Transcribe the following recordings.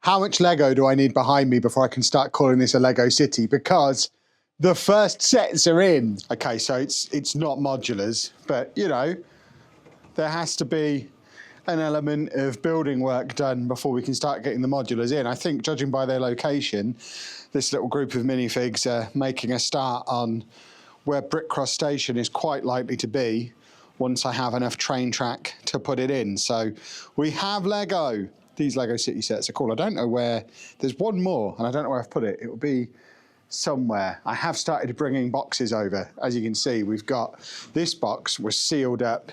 how much Lego do I need behind me before I can start calling this a Lego city? Because the first sets are in. Okay, so it's not modulars, but you know, there has to be an element of building work done before we can start getting the modulars in. I think, judging by their location, this little group of minifigs are making a start on where Brickcross Station is quite likely to be once I have enough train track to put it in. So we have Lego. These Lego city sets are cool. I don't know where, there's one more and I don't know where I've put it. It will be somewhere. I have started bringing boxes over. As you can see, we've got, this box was sealed up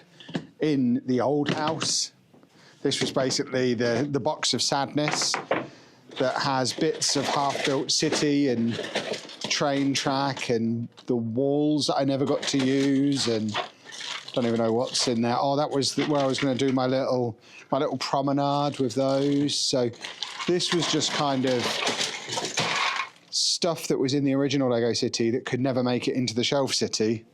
in the old house. This was basically the box of sadness that has bits of half-built city and train track and the walls that I never got to use, and don't even know what's in there. Oh, that was where I was going to do my little promenade with those. So this was just kind of stuff that was in the original Lego City that could never make it into the Shelf City.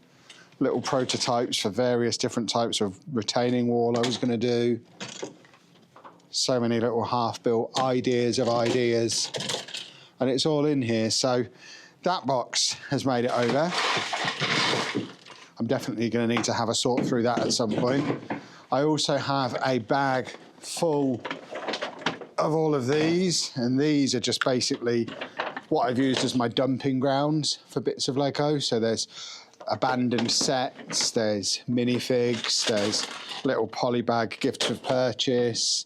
Little prototypes for various different types of retaining wall I was going to do. So many little half-built ideas of ideas, and it's all in here. So that box has made it over. I'm definitely going to need to have a sort through that at some point. I also have a bag full of all of these, and these are just basically what I've used as my dumping grounds for bits of Lego. So there's abandoned sets, there's minifigs, there's little polybag gifts of purchase,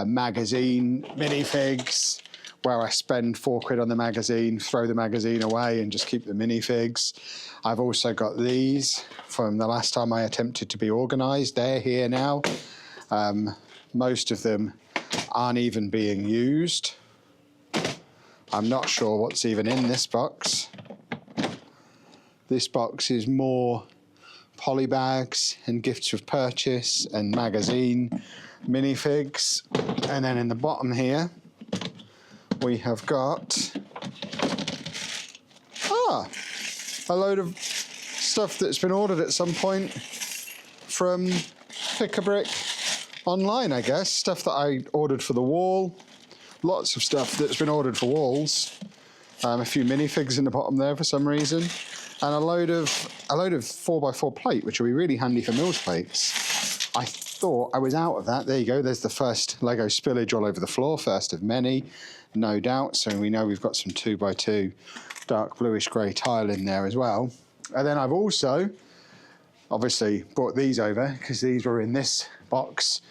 magazine minifigs, where I spend £4 on the magazine, throw the magazine away and just keep the minifigs. I've also got these from the last time I attempted to be organised. They're here now. Most of them aren't even being used. I'm not sure what's even in this box. This box is more polybags and gifts of purchase and magazine minifigs. And then in the bottom here, we have got a load of stuff that's been ordered at some point from Pick-a-Brick online, I guess. Stuff that I ordered for the wall. Lots of stuff that's been ordered for walls. A few minifigs in the bottom there for some reason. And a load of 4x4 plate, which will be really handy for Mills plates. I thought I was out of that. There you go. There's the first Lego spillage all over the floor, first of many, no doubt. So we know we've got some 2x2 dark bluish grey tile in there as well. And then I've also obviously brought these over because these were in this box,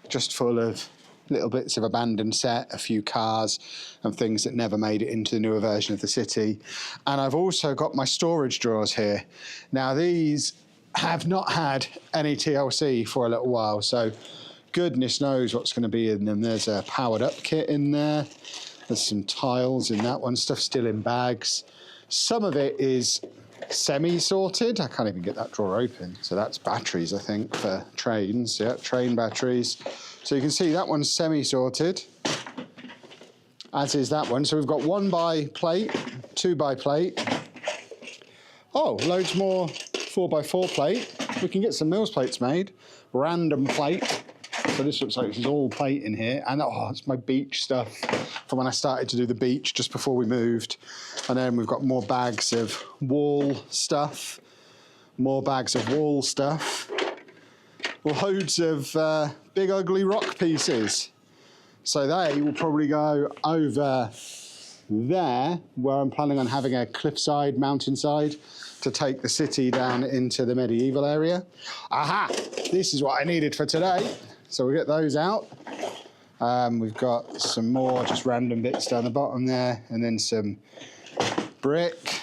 just full of little bits of abandoned set, a few cars and things that never made it into the newer version of the city. And I've also got my storage drawers here. Now these have not had any TLC for a little while, so goodness knows what's going to be in them. There's a powered up kit in there. There's some tiles in that one, stuff still in bags. Some of it is semi-sorted. I can't even get that drawer open. So that's batteries, I think, for trains. Yeah, train batteries. So you can see that one's semi-sorted, as is that one. So we've got 1x plate, 2x plate. Oh, loads more 4x4 plate. We can get some Mills plates made. Random plate. So this looks like this is all plate in here. And oh, it's my beach stuff from when I started to do the beach just before we moved. And then we've got more bags of wall stuff. More bags of wall stuff. Loads of big ugly rock pieces. So they will probably go over there, where I'm planning on having a cliffside, mountainside, to take the city down into the medieval area. Aha! This is what I needed for today. So we'll get those out. We've got some more just random bits down the bottom there, and then some brick.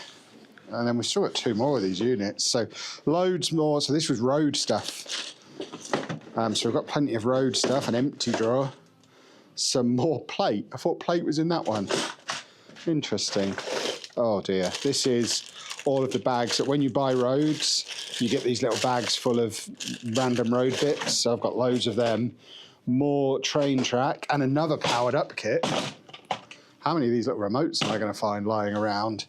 And then we've still got 2 more of these units. So loads more. So this was road stuff. So we've got plenty of road stuff, an empty drawer, some more plate. I thought plate was in that one. Interesting. Oh dear. This is all of the bags that when you buy roads, you get these little bags full of random road bits. So I've got loads of them. More train track and another powered up kit. How many of these little remotes am I going to find lying around?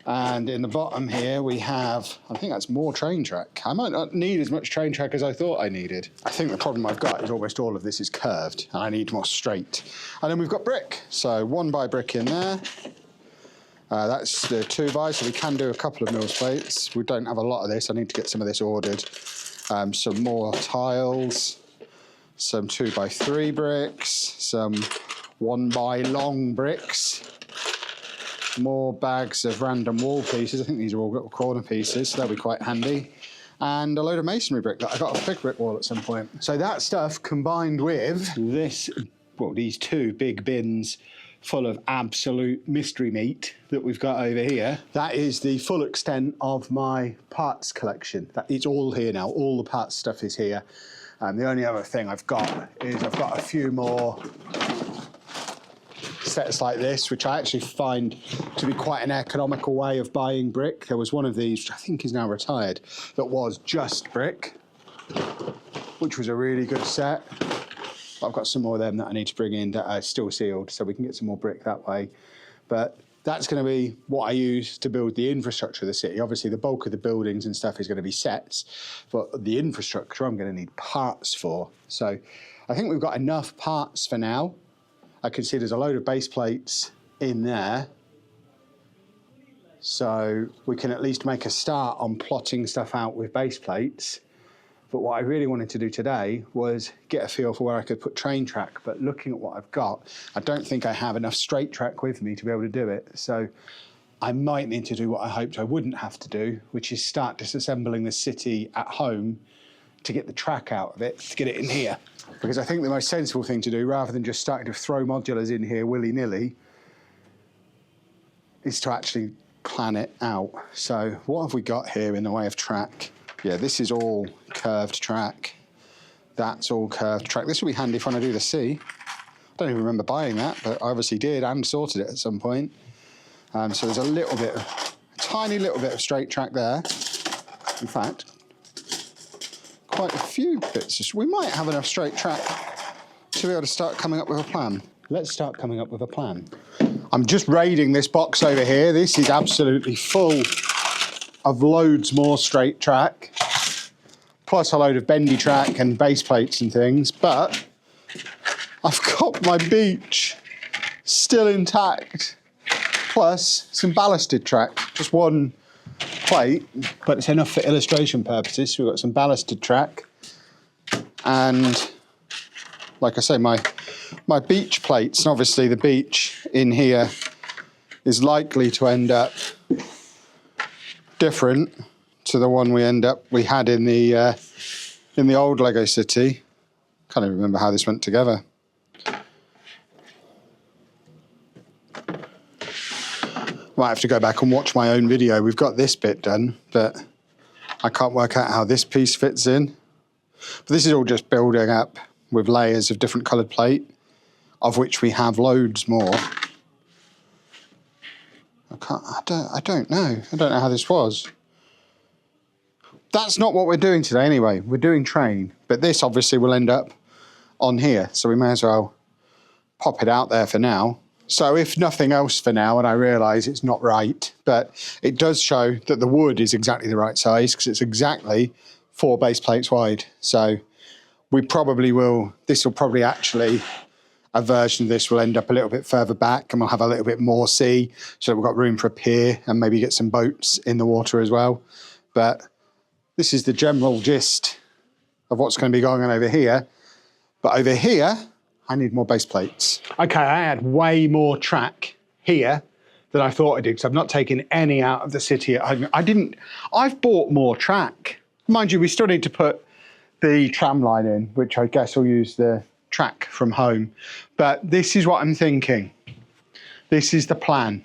And in the bottom here we have, I think that's more train track. I might not need as much train track as I thought I needed. I think the problem I've got is almost all of this is curved and I need more straight. And then we've got brick. So 1x brick in there. That's the 2x, so we can do a couple of Mills plates. We don't have a lot of this. I need to get some of this ordered. Some more tiles, some 2x3 bricks, some 1x long bricks. More bags of random wall pieces. I think these are all little corner pieces, so they'll be quite handy. And a load of masonry brick that I got off a big brick wall at some point. So that stuff combined with this, well, these 2 big bins full of absolute mystery meat that we've got over here. That is the full extent of my parts collection. It's all here now. All the parts stuff is here. The only other thing I've got is I've got a few more sets like this, which I actually find to be quite an economical way of buying brick. There was one of these, which I think is now retired, that was just brick, which was a really good set. But I've got some more of them that I need to bring in that are still sealed, so we can get some more brick that way. But that's going to be what I use to build the infrastructure of the city. Obviously, the bulk of the buildings and stuff is going to be sets, but the infrastructure I'm going to need parts for. So I think we've got enough parts for now. I can see there's a load of base plates in there. So we can at least make a start on plotting stuff out with base plates. But what I really wanted to do today was get a feel for where I could put train track. But looking at what I've got, I don't think I have enough straight track with me to be able to do it. So I might need to do what I hoped I wouldn't have to do, which is start disassembling the city at home to get the track out of it, to get it in here. Because I think the most sensible thing to do, rather than just starting to throw modulars in here willy-nilly, is to actually plan it out. So what have we got here in the way of track? Yeah, this is all curved track. That's all curved track. This will be handy for when I do the sea. I don't even remember buying that, but I obviously did and sorted it at some point. So there's a little bit, a tiny little bit of straight track there. In fact, quite a few bits. We might have enough straight track to be able to start coming up with a plan. Let's start coming up with a plan. I'm just raiding this box over here. This is absolutely full of loads more straight track, plus a load of bendy track and base plates and things, but I've got my beach still intact, plus some ballasted track. Just one plate, but it's enough for illustration purposes. So we've got some ballasted track, and like I say, my beach plates, and obviously the beach in here is likely to end up different to the one we had in the old Lego City. Can't even remember how this went together. Might have to go back and watch my own video. We've got this bit done, but I can't work out how this piece fits in. But this is all just building up with layers of different coloured plate, of which we have loads more. I don't know. I don't know how this was. That's not what we're doing today anyway. We're doing train, but this obviously will end up on here, so we may as well pop it out there for now. So if nothing else for now, and I realise it's not right, but it does show that the wood is exactly the right size because it's exactly 4 base plates wide. So we probably will, this will probably actually, a version of this will end up a little bit further back and we'll have a little bit more sea so that we've got room for a pier and maybe get some boats in the water as well. But this is the general gist of what's going to be going on over here. But over here, I need more base plates. Okay, I had way more track here than I thought I did, because I've not taken any out of the city at home. I've bought more track. Mind you, we still need to put the tram line in, which I guess will use the track from home. But this is what I'm thinking. This is the plan.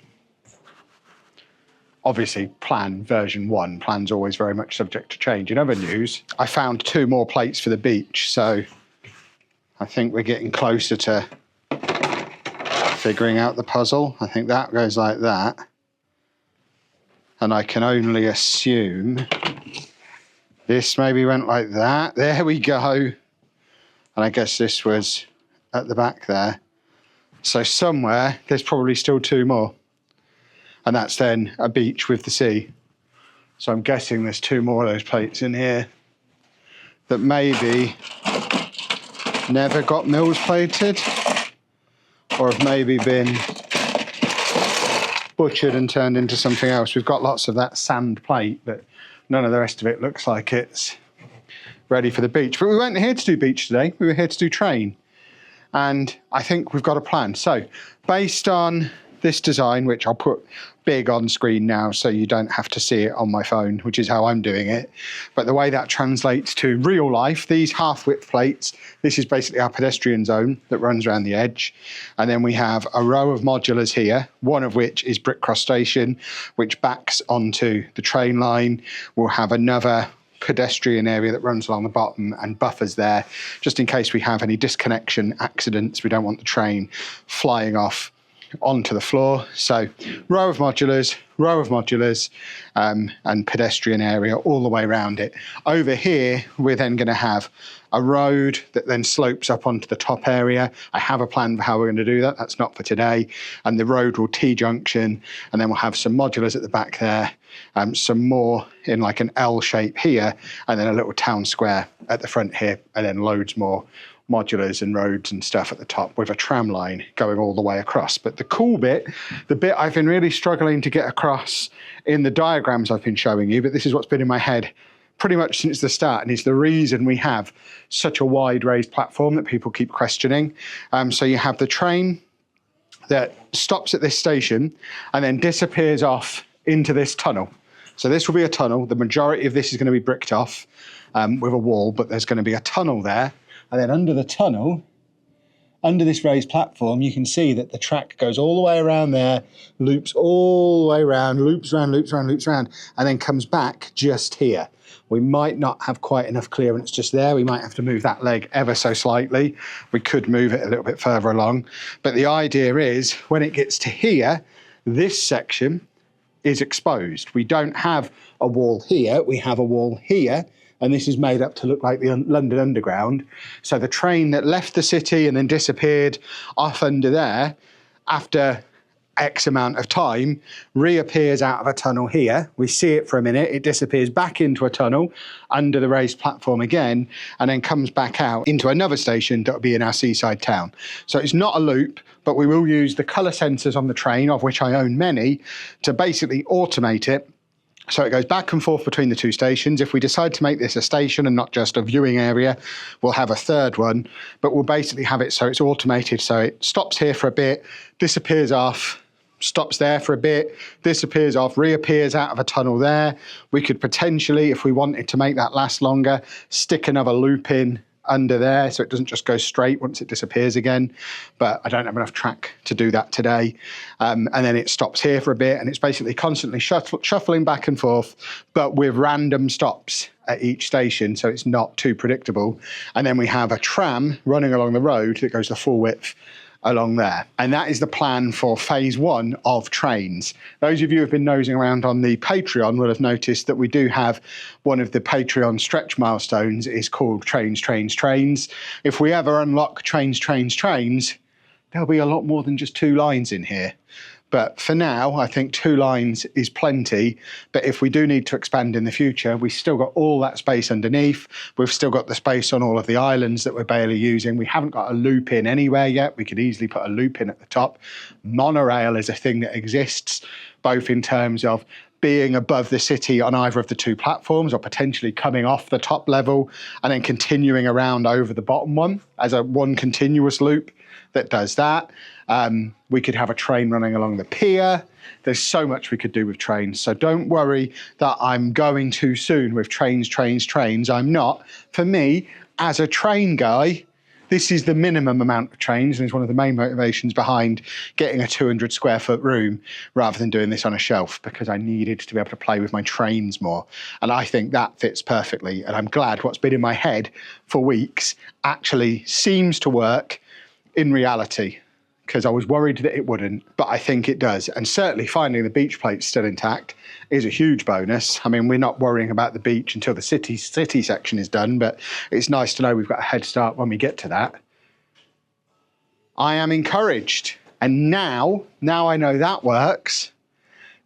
Obviously, plan version 1. Plan's always very much subject to change. In other news, I found 2 more plates for the beach, so I think we're getting closer to figuring out the puzzle. I think that goes like that. And I can only assume this maybe went like that. There we go. And I guess this was at the back there. So somewhere, there's probably still 2 more. and that's then a beach with the sea. So I'm guessing there's 2 more of those plates in here that maybe never got mills plated, or have maybe been butchered and turned into something else. We've got lots of that sand plate, but none of the rest of it looks like it's ready for the beach. But we weren't here to do beach today, we were here to do train. And I think we've got a plan. So based on this design, which I'll put big on screen now so you don't have to see it on my phone, which is how I'm doing it. But the way that translates to real life, these half-width plates, this is basically our pedestrian zone that runs around the edge. And then we have a row of modulars here, one of which is Brick Cross Station, which backs onto the train line. We'll have another pedestrian area that runs along the bottom and buffers there, just in case we have any disconnection accidents. We don't want the train flying off onto the floor. So row of modulars, and pedestrian area all the way around it. Over here, we're then going to have a road that then slopes up onto the top area. I have a plan for how we're going to do that. That's not for today. And the road will T-junction, and then we'll have some modulars at the back there, some more in like an L shape here, and then a little town square at the front here, and then loads more modulars and roads and stuff at the top with a tram line going all the way across. But the cool bit, the bit I've been really struggling to get across in the diagrams I've been showing you, but this is what's been in my head pretty much since the start, and it's the reason we have such a wide raised platform that people keep questioning. So you have the train that stops at this station and then disappears off into this tunnel. So this will be a tunnel. The majority of this is going to be bricked off with a wall, but there's going to be a tunnel there. And then under the tunnel, under this raised platform, you can see that the track goes all the way around there, loops all the way around, loops around, and then comes back just here. We might not have quite enough clearance just there. We might have to move that leg ever so slightly. We could move it a little bit further along. But the idea is when it gets to here, this section is exposed. We don't have a wall here, we have a wall here, and this is made up to look like the London Underground. So the train that left the city and then disappeared off under there, after X amount of time, reappears out of a tunnel here. We see it for a minute, it disappears back into a tunnel under the raised platform again, and then comes back out into another station that will be in our seaside town. So it's not a loop, but we will use the colour sensors on the train, of which I own many, to basically automate it. So it goes back and forth between the 2 stations. If we decide to make this a station and not just a viewing area, we'll have a third one, but we'll basically have it so it's automated. So it stops here for a bit, disappears off, stops there for a bit, disappears off, reappears out of a tunnel there. We could potentially, if we wanted to make that last longer, stick another loop in under there so it doesn't just go straight once it disappears again, but I don't have enough track to do that today. And then it stops here for a bit, and it's basically constantly shuffling back and forth, but with random stops at each station, so it's not too predictable. And then we have a tram running along the road that goes the full width along there. And that is the plan for phase 1 of trains. Those of you who have been nosing around on the Patreon will have noticed that we do have one of the Patreon stretch milestones is called Trains, Trains, Trains. If we ever unlock Trains, Trains, Trains, there'll be a lot more than just 2 lines in here. But for now, I think 2 lines is plenty. But if we do need to expand in the future, we've still got all that space underneath. We've still got the space on all of the islands that we're barely using. We haven't got a loop in anywhere yet. We could easily put a loop in at the top. Monorail is a thing that exists, both in terms of being above the city on either of the 2 platforms, or potentially coming off the top level and then continuing around over the bottom one as a one continuous loop that does that. We could have a train running along the pier. There's so much we could do with trains. So don't worry that I'm going too soon with trains, trains, trains. I'm not. For me, as a train guy, this is the minimum amount of trains, and it's one of the main motivations behind getting a 200 square foot room rather than doing this on a shelf, because I needed to be able to play with my trains more. And I think that fits perfectly. And I'm glad what's been in my head for weeks actually seems to work in reality, because I was worried that it wouldn't, but I think it does. And certainly finding the beach plates still intact is a huge bonus. I mean, we're not worrying about the beach until the city section is done, but it's nice to know we've got a head start when we get to that. I am encouraged. And now I know that works,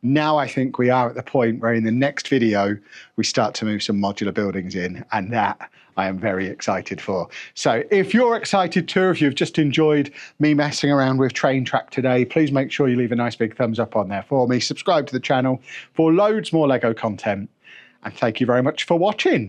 Now I think we are at the point where in the next video, we start to move some modular buildings in, and that I am very excited for. So if you're excited too, if you've just enjoyed me messing around with train track today, please make sure you leave a nice big thumbs up on there for me. Subscribe to the channel for loads more Lego content. And thank you very much for watching.